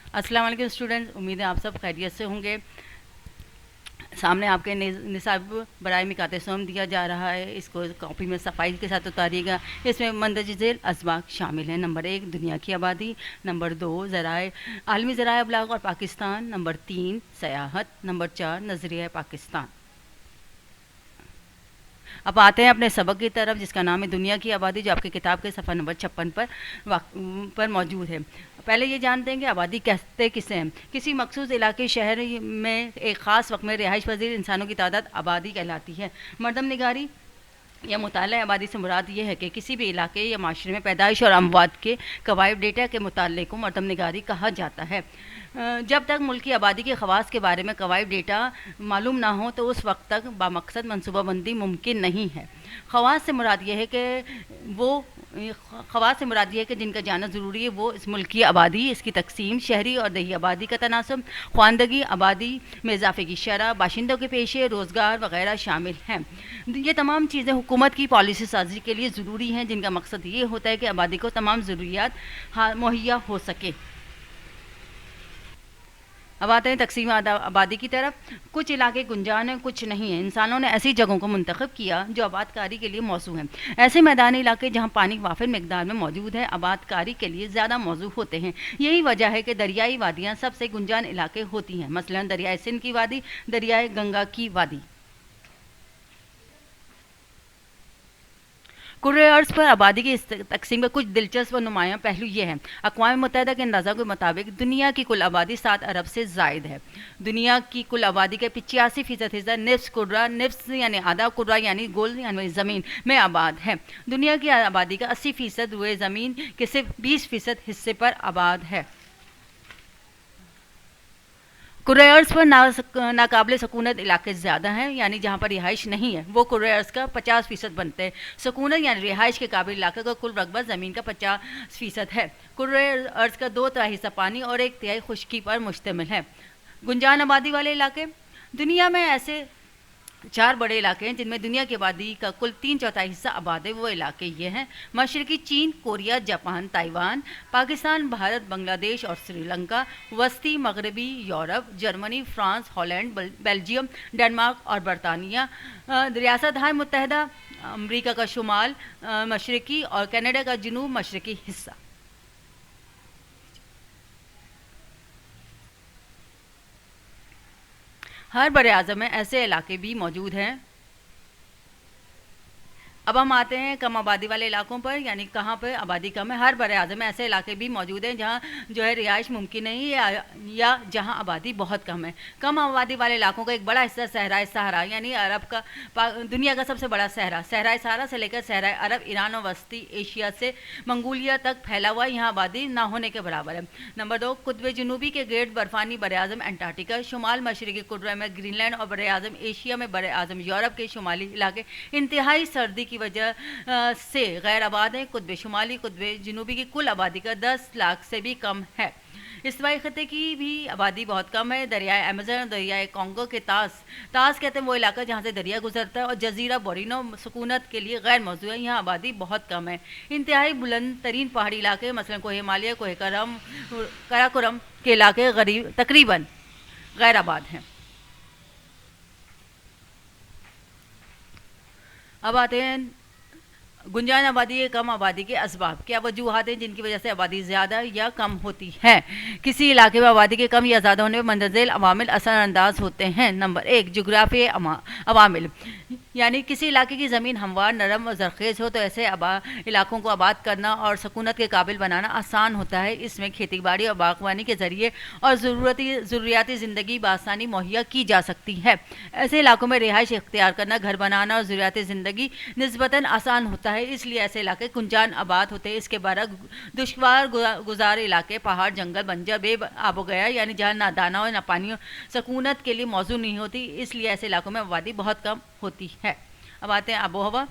अस्सलाम वालेकुम स्टूडेंट्स, उम्मीद है आप सब खैरियत से होंगे। सामने आपके निसाब बराए मिकात सोम दिया जा रहा है, इसको कॉपी में सफाई के साथ उतारिएगा। इसमें मंदरज झेल असबाक शामिल हैं। नंबर 1 दुनिया की आबादी, नंबर 2 ज़राए आलमी ज़राए अबलाग और पाकिस्तान, नंबर 3 सयाहत, नंबर 4 नज़रिया पाकिस्तान। अब आते हैं अपने सबक की तरफ, जिसका नाम है दुनिया की आबादी, जो आपकी किताब के सफ़ा नंबर 56 पर मौजूद है। पहले ये जानते हैं कि आबादी कहते किसे हैं। किसी मखसूस इलाके शहर में एक ख़ास वक्त में रिहाइश पजीर इंसानों की तादाद आबादी कहलाती है। मरदम निगारी या मुताला आबादी से मुराद ये है कि किसी भी इलाके या माशरे में पैदाइश और अमवात के कवायद डेटा के मुताले को मरदम निगारी कहा जाता है। जब तक मुल्क की आबादी के खवास के बारे में कवायद डेटा मालूम ना हो तो उस वक्त तक बामकसद मनसूबाबंदी मुमकिन नहीं है। खवास से मुराद ये है कि जिनका जानना ज़रूरी है वो इस मुल्क की आबादी, इसकी तकसीम, शहरी और देही आबादी का तनासब, ख्वानदगी, आबादी में इजाफे की शरह, बाशिंदों के पेशे, रोज़गार वगैरह शामिल हैं। ये तमाम चीज़ें हुकूमत की पॉलिसी साजी के लिए ज़रूरी हैं, जिनका मकसद ये होता है कि आबादी को तमाम ज़रूरियात मुहैया हो सके। अब आते हैं तकसीम आबादी की तरफ। कुछ इलाके गुंजान हैं, कुछ नहीं हैं। इंसानों ने ऐसी जगहों को मुंतखब किया जो आबादकारी के लिए मौजू हैं। ऐसे मैदानी इलाके जहाँ पानी वाफिर मकदार में मौजूद है आबादकारी के लिए ज़्यादा मौजू होते हैं। यही वजह है कि दरियाई वादियाँ सबसे गुंजान इलाके होती हैं। मसलन दरियाए सिंध की वादी, दरियाए गंगा की वादी। कुर्रे अर्ज़ पर आबादी की इस तकसीम का कुछ दिलचस्प और नुमायाँ पहलू ये हैं। अक़वाम मुत्तहिदा के अंदाज़ा के मुताबिक दुनिया की कुल आबादी 7 अरब से ज़ायद है। दुनिया की कुल आबादी के 85% हिस्सा निफ्स कुर्रा, निफ्स यानी आधा कुर्रा यानी गोल यानी ज़मीन में आबाद है। दुनिया की आबादी का 80% रुए ज़मीन के सिर्फ 20% हिस्से पर आबाद है। कुर्रे अर्ज़ पर नाकाबिल सकूनत इलाके ज़्यादा हैं, यानी जहाँ पर रिहाइश नहीं है वो कुर्रे अर्ज़ का 50% बनते हैं। सकूनत यानी रिहाइश के काबिल इलाके का कुल रकबा ज़मीन का 50% है। कुर्रे अर्ज़ का 2/3 हिस्सा पानी और 1/3 खुश्की पर मुश्तमिल है। गुंजान आबादी वाले इलाके। दुनिया में ऐसे 4 बड़े इलाके हैं जिनमें दुनिया की आबादी का कुल 3/4 हिस्सा आबाद है। वो इलाके ये हैं: मशरकी चीन, Korea, Japan, Taiwan, Pakistan, Bharat, Bangladesh और श्रीलंका, वस्ती मगरबी Europe, Germany, France, Holland, Belgium, Denmark और बरतानिया, रियासत मुत्तहिदा अमरीका का शुमाल मशरकी और कनाडा का जनूब मशरकी हिस्सा। हर बड़े आज़म में ऐसे इलाके भी मौजूद हैं। अब हम आते हैं कम आबादी वाले इलाकों पर, यानी कहाँ पर आबादी कम है। हर बड़े आज़म में ऐसे इलाके भी मौजूद हैं जहाँ जो है रिहाइश मुमकिन नहीं है या जहाँ आबादी बहुत कम है। कम आबादी वाले इलाकों का एक बड़ा हिस्सा सहराए सहारा यानी अरब का दुनिया का सबसे बड़ा सहरा, सहराए सहारा से लेकर सहराए अरब, ईरान और वस्ती एशिया से मंगोलिया तक फैला हुआ, यहाँ आबादी ना होने के बराबर है। नंबर 2 कुतुब जनूबी के गेट बर्फानी बर आज़म एंटार्क्टिका, शुमाल मशरकी कुर्रा में ग्रीनलैंड और बर आज़म एशिया में बर आज़म यूरोप के शुमाली इलाके इंतहाई सर्दी की वजह से गैर आबाद है। कुतुब शुमाली कुतुब जनूबी की कुल आबादी का 10 लाख से भी कम है। इस्तिवाई खत्े की भी आबादी बहुत कम है। दरियाए अमेज़न, दरियाए कॉन्गो के तास कहते हैं वो इलाका जहाँ से दरिया गुजरता है, और जजीरा बोरिनो सकूनत के लिए गैर मौजूद है, यहाँ आबादी बहुत कम है। इंतहाई बुलंद तरीन पहाड़ी इलाके मसलन कोह हिमालय, कोह कराकोरम के इलाके तकरीबन गैर आबाद हैं। अब आते हैं गुंजान आबादी या कम आबादी के असबाब। क्या वजूहात हैं जिनकी वजह से आबादी ज़्यादा या कम होती है? किसी इलाके में आबादी के कम या ज़्यादा होने पर मंदरज़ेल अवामिल असरअंदाज होते हैं। नंबर 1 जोग्राफी अवामिल, यानी किसी इलाके की ज़मीन हमवार, नरम और ज़रख़ेज़ हो तो ऐसे इलाकों को आबाद करना और सकूनत के काबिल बनाना आसान होता है। इसमें खेती बाड़ी और बागवानी के ज़रिए और ज़रूरियाती ज़िंदगी बआसानी मुहैया की जा सकती है। ऐसे इलाकों में रिहाइश इख्तियार करना, घर बनाना और ज़रूरियाती ज़िंदगी निस्बतन आसान होता है, इसलिए ऐसे इलाके गुंजान आबाद होते हैं। इसके बरक़्स दुश्वार गुजार इलाके, पहाड़, जंगल, बंजर, बे आबो गया, यानी जहाँ ना दाना हो ना पानी हो, सकूनत के लिए मौजू नहीं होती, इसलिए ऐसे इलाकों में आबादी बहुत कम होती है। अब आते हैं आबो हवा।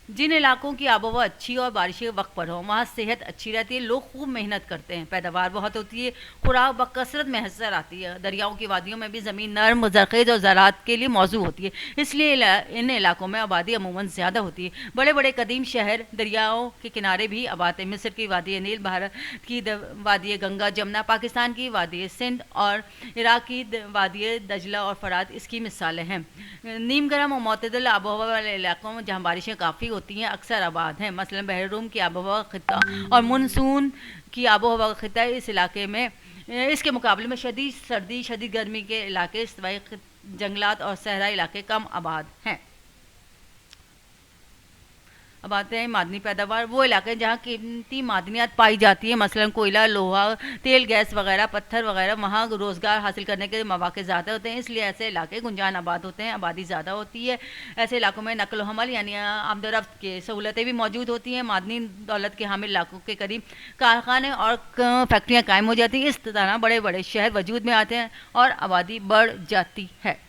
जिन इलाकों की आबोहवा अच्छी और बारिशें वक्त पर हो, वहाँ सेहत अच्छी रहती है, लोग खूब मेहनत करते हैं, पैदावार बहुत होती है, खुराक बकसरत मैसर आती है। दरियाओं की वादियों में भी ज़मीन नर्म, ज़रख़ेज़ और ज़राअत के लिए मौजू होती है, इसलिए इन इलाकों में आबादी अमूमन ज़्यादा होती है। बड़े बड़े कदीम शहर दरियाओं के किनारे भी आबाद हैं। मिस्र की वादी नील, भारत की वादी गंगा जमुना, पाकिस्तान की वादी सिंध और इराक की वादी दजला और फरात इसकी मिसालें हैं। नीम गर्म और मतदल आबोहवा वाले इलाकों में जहाँ बारिशें काफ़ी होती हैं अक्सर आबाद हैं। मसलन बहरूम की आबोहवा खिता और मानसून की आबोहवा खिता इस इलाके में इसके मुकाबले में शदीद सर्दी, शदीद गर्मी के इलाके, इस्तिवाई जंगलात और सहरा इलाके कम आबाद हैं। अब आते हैं मादनी पैदावार। वो इलाके जहाँ कीमती मादनियात पाई जाती है, मसलन कोयला, लोहा, तेल, गैस वगैरह, पत्थर वगैरह, वहाँ रोज़गार हासिल करने के मौके ज़्यादा होते हैं, इसलिए ऐसे इलाके गुंजान आबाद होते हैं, आबादी ज़्यादा होती है। ऐसे इलाकों में नकल हमल यानी आमदोरफ्त की सहूलतें भी मौजूद होती हैं। मादनी दौलत के हामिल इलाकों के करीब कारखाने और फैक्ट्रियाँ कायम हो जाती हैं। इस तरह बड़े बड़े शहर वजूद में आते हैं और आबादी बढ़ जाती है।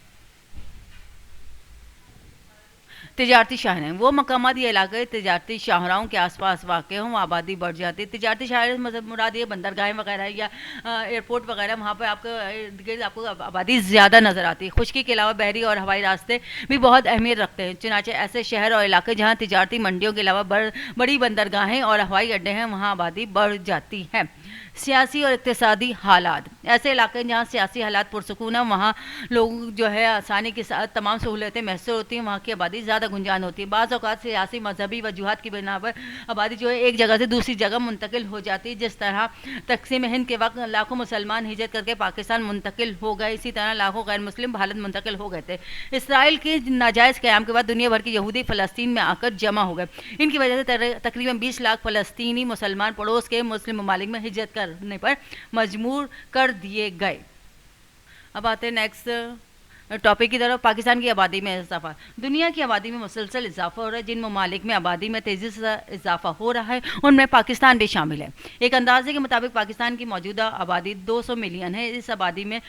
तिजारती शाहराएँ वो मकामात या इलाके तिजारती शाहराओं के आसपास वाक़ हों, आबादी बढ़ जाती है। तिजारती शाहराए मुराद ये बंदरगाहें वगैरह या एयरपोर्ट वगैरह, वहाँ पर आपको इर्द गिर्द आपको आबादी ज़्यादा नज़र आती है। खुश्की के अलावा बहरी और हवाई रास्ते भी बहुत अहमियत रखते हैं। चुनांचे ऐसे शहर और इलाके जहाँ तिजारती मंडियों के अलावा बड़ी बंदरगाहें और हवाई अड्डे हैं, वहाँ आबादी बढ़ जाती है। सियासी और इक़्तिसादी हालात, ऐसे इलाके जहाँ सियासी हालात पुरसकून है, वहाँ लोग जो है आसानी के साथ तमाम सहूलतें मैसर होती हैं, वहाँ की आबादी ज़्यादा गुंजान होती है। बाज़ औक़ात सियासी मजहबी वजूहात की बिना पर आबादी जो है एक जगह से दूसरी जगह मुंतकिल हो जाती है। जिस तरह तक़सीम हिंद के वक्त लाखों मुसलमान हिजरत करके पाकिस्तान मुंतकिल हो गए, इसी तरह लाखों गैर मुस्लिम भारत मुंतकिल हो गए थे। इसराइल के नाजायज़ क़याम के बाद दुनिया भर के यहूदी फ़लस्तीन में आकर जमा हो गए। इनकी वजह से तकरीबन 20 लाख फ़लस्तीनी मुसलमान पड़ोस के मुस्लिम ममालिक में हिजरत करने पर मजबूर कर दिए गए। अब आते हैं नेक्स्ट टॉपिक की तरफ। पाकिस्तान की आबादी में इजाफा। दुनिया की आबादी में मुसलसल इजाफा हो रहा है। जिन ममालिक में आबादी में तेज़ी से इजाफा हो रहा है उनमें पाकिस्तान भी शामिल है। एक अंदाजे के मुताबिक पाकिस्तान की मौजूदा आबादी 200 मिलियन है। इस आबादी में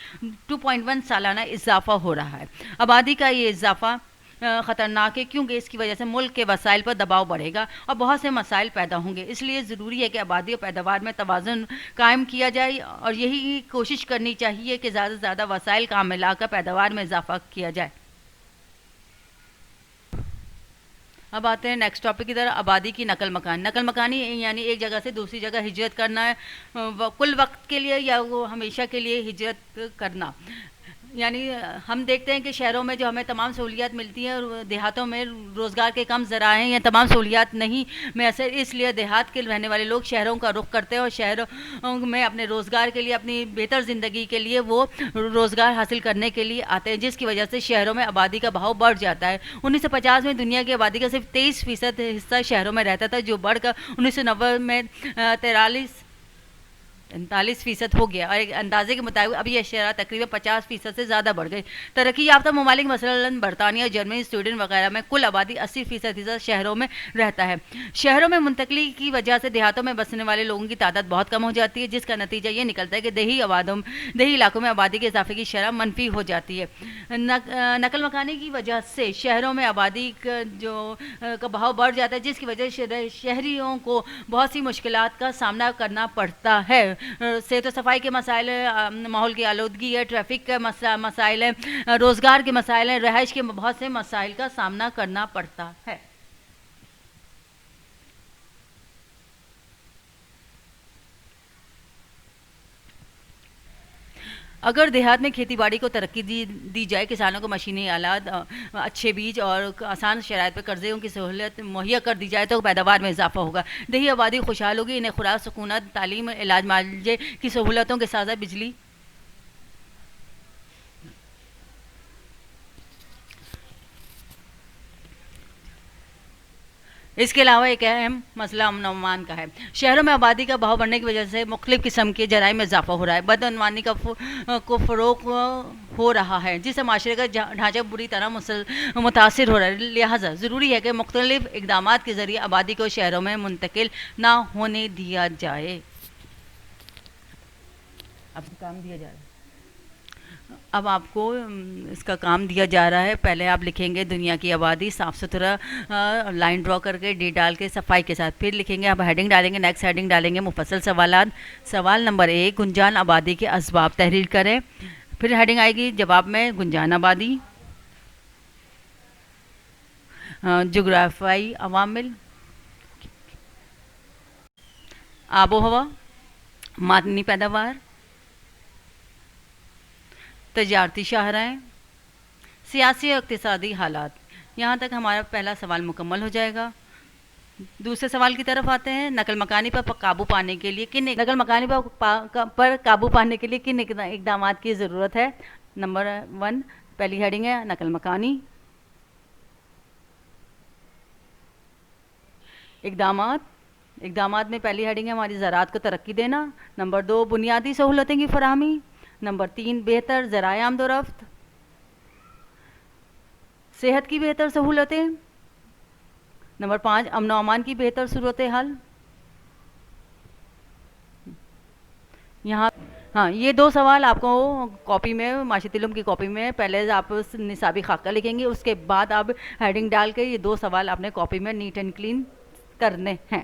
2.1 सालाना इजाफा हो रहा है। आबादी का ये इजाफा ख़तरनाक है क्योंकि इसकी वजह से मुल्क के वसाइल पर दबाव बढ़ेगा और बहुत से मसाइल पैदा होंगे। इसलिए ज़रूरी है कि आबादी और पैदावार में तवाज़ुन कायम किया जाए और यही कोशिश करनी चाहिए कि ज़्यादा से ज़्यादा वसाइल काम मिलाकर पैदावार में इजाफा किया जाए। अब आते हैं नेक्स्ट टॉपिक की तरह। आबादी की नकल मकानी। नकल मकानी यानी एक जगह से दूसरी जगह हिजरत करना है, कुल वक्त के लिए या वो हमेशा के लिए हिजरत करना। यानी हम देखते हैं कि शहरों में जो हमें तमाम सहूलियात मिलती हैं और देहातों में रोज़गार के कम ज़राए हैं या तमाम सहूलियात नहीं मैसर, इसलिए देहात के रहने वाले लोग शहरों का रुख करते हैं और शहरों में अपने रोज़गार के लिए, अपनी बेहतर ज़िंदगी के लिए वो रोज़गार हासिल करने के लिए आते हैं, जिसकी वजह से शहरों में आबादी का बहाव बढ़ जाता है। 1950 में दुनिया की आबादी का सिर्फ 23% हिस्सा शहरों में रहता था, जो बढ़कर 1990 में 43% हो गया और एक अंदाजे के मुताबिक अब यह शरह तकरीबन 50% से ज़्यादा बढ़ गई। तरक्की याफ्ता ममालिक मसलन बरतानिया, जर्मनी, स्वीडन वगैरह में कुल आबादी 80% शहरों में रहता है। शहरों में मुंतकली की वजह से देहातों में बसने वाले लोगों की तादाद बहुत कम हो जाती है, जिसका नतीजा ये निकलता है कि देही इलाकों में आबादी के इजाफे की शरह मनफी हो जाती है। नकल मकानी की वजह से शहरों में आबादी का बहाव बढ़ जाता है, जिसकी वजह से शहरियों को बहुत सी मुश्किलात का सामना करना पड़ता है। सेहत और सफाई के मसाइल है, माहौल की आलूदगी है, ट्रैफिक के मसाइल है, रोज़गार के मसाइल हैं, रहाइश के बहुत से मसाइल का सामना करना पड़ता है। अगर देहात में खेती बाड़ी को तरक्की दी जाए, किसानों को मशीनी आलात, अच्छे बीज और आसान शराइत पर कर्ज़ों की सहूलियत मुहैया कर दी जाए तो पैदावार में इजाफा होगा। देही आबादी खुशहाल होगी। इन्हें खुराक, सुकूनत, तालीम, इलाज मुआवजे की सहूलतों के साथ बिजली, इसके अलावा एक अहम मसला अमन का है। शहरों में आबादी का बहाव बढ़ने की वजह से मुख्तलिफ़ किस्म के जराइम में इजाफा हो रहा है। बदअनवानी को फ़रोग़ हो रहा है, जिससे माशरे का ढांचा बुरी तरह मुतासिर हो रहा है। लिहाजा ज़रूरी है कि मुख्तलिफ़ इक़दामात के ज़रिए आबादी को शहरों में मुंतकिल ना होने दिया जाए। अब काम दिया जा रहा है। اب آپ کو اس کا کام دیا جا رہا ہے. پہلے آپ لکھیں گے دنیا کی آبادی صاف ستھرا لائن ڈرا کر کے ڈی ڈال کے صفائی کے ساتھ. پھر لکھیں گے آپ ہیڈنگ ڈالیں گے, نیکسٹ ہیڈنگ ڈالیں گے مفصل سوالات. سوال نمبر 1, گنجان آبادی کے اسباب تحریر کریں. پھر ہیڈنگ آئے گی جواب میں گنجان آبادی, جغرافیائی عوامل, آب و ہوا, معدنی پیداوار, تجارتی شاہراہیں, سیاسی اور اقتصادی حالات. یہاں تک ہمارا پہلا سوال مکمل ہو جائے گا. دوسرے سوال کی طرف آتے ہیں. نقل مکانی پر قابو پانے کے لیے کن اقدامات کی ضرورت ہے؟ نمبر 1 پہلی ہیڈنگ ہے نقل مکانی. اقدامات میں پہلی ہیڈنگ ہے ہماری زراعت کو ترقی دینا. نمبر 2 بنیادی سہولتیں کی فراہمی. نمبر 3 بہتر ذرائع آمد و رفت, صحت کی بہتر سہولتیں. نمبر 5 امن و امان کی بہتر صورتحال. ہاں یہ 2 سوال آپ کو کاپی میں, معاشرتی علوم کی کاپی میں پہلے آپ نصابی خاکہ لکھیں گے, اس کے بعد آپ ہیڈنگ ڈال کے یہ 2 سوال آپ نے کاپی میں نیٹ اینڈ کلین کرنے ہیں.